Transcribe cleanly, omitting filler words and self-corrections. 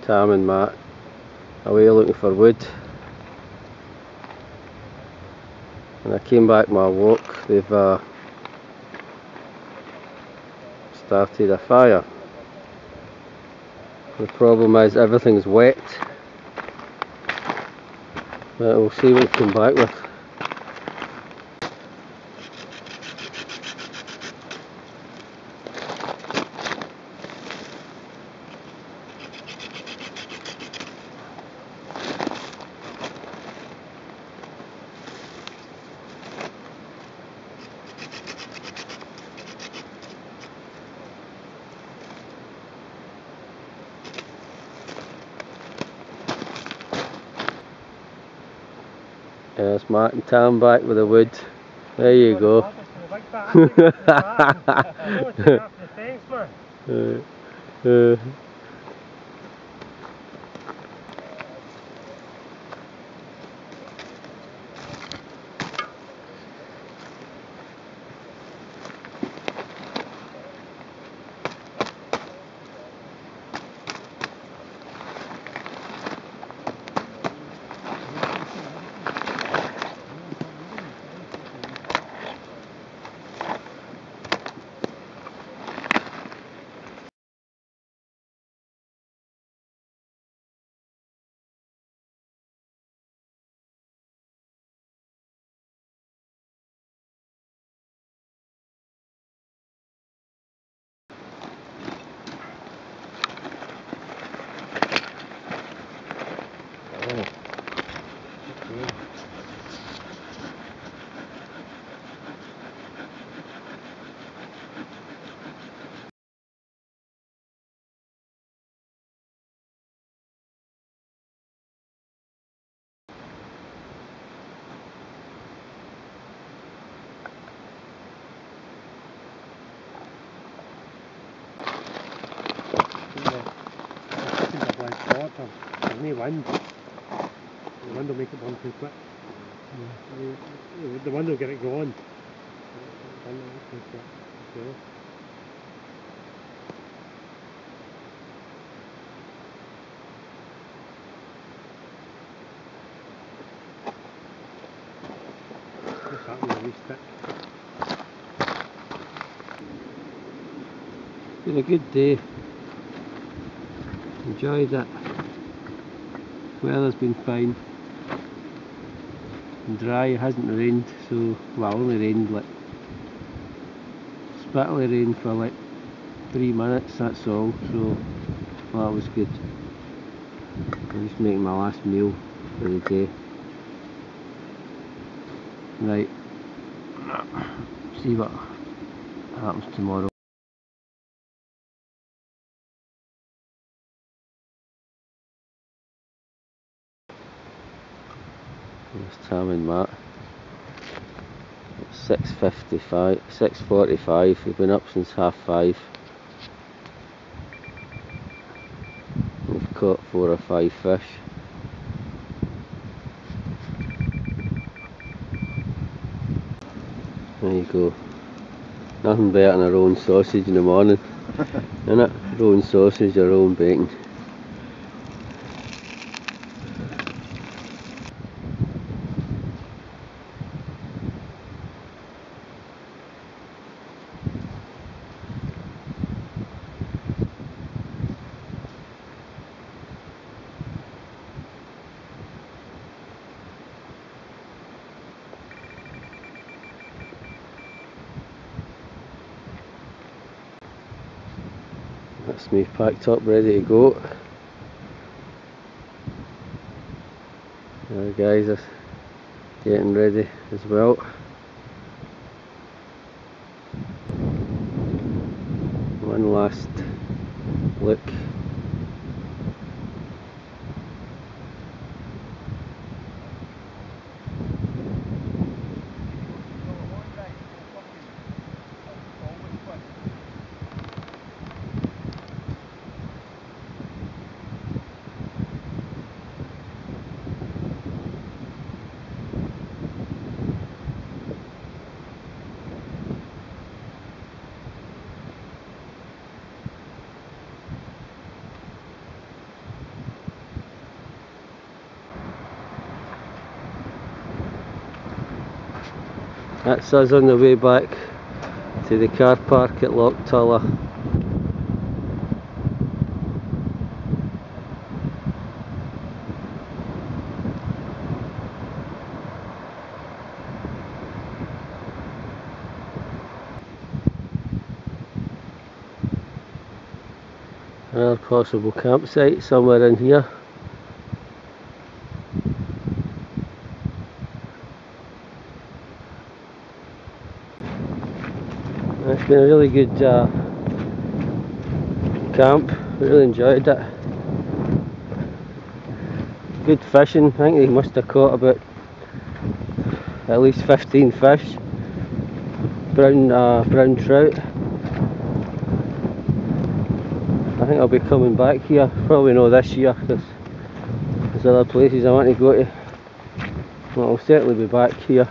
Tam and Matt away looking for wood, and I came back my walk. They've started a fire. The problem is everything's wet, but we'll see what we come back with. There's Matt and Tam back with the wood. There you go. There's no wind. The wind will make it burn too quick. The wind will get it going. Okay. What's happening with this stick? It's been a good day. Enjoyed it. Weather's been fine. And dry, it hasn't rained, so well, only rained like spittly rain for like 3 minutes, that's all, so well, that was good. I'm just making my last meal for the day. Right, see what happens tomorrow. There's Tam and Matt. It's 6:45. We've been up since 5:30. We've caught 4 or 5 fish. There you go. Nothing better than our own sausage in the morning, innit? Our own sausage, our own bacon. That's me packed up, ready to go. The guys are getting ready as well. One last look. That's us on the way back to the car park at Loch Tulla. Another possible campsite somewhere in here. It's been a really good camp, really enjoyed it. Good fishing, I think they must have caught about at least 15 fish, brown trout. I think I'll be coming back here, probably not this year because there's other places I want to go to, but I'll certainly be back here.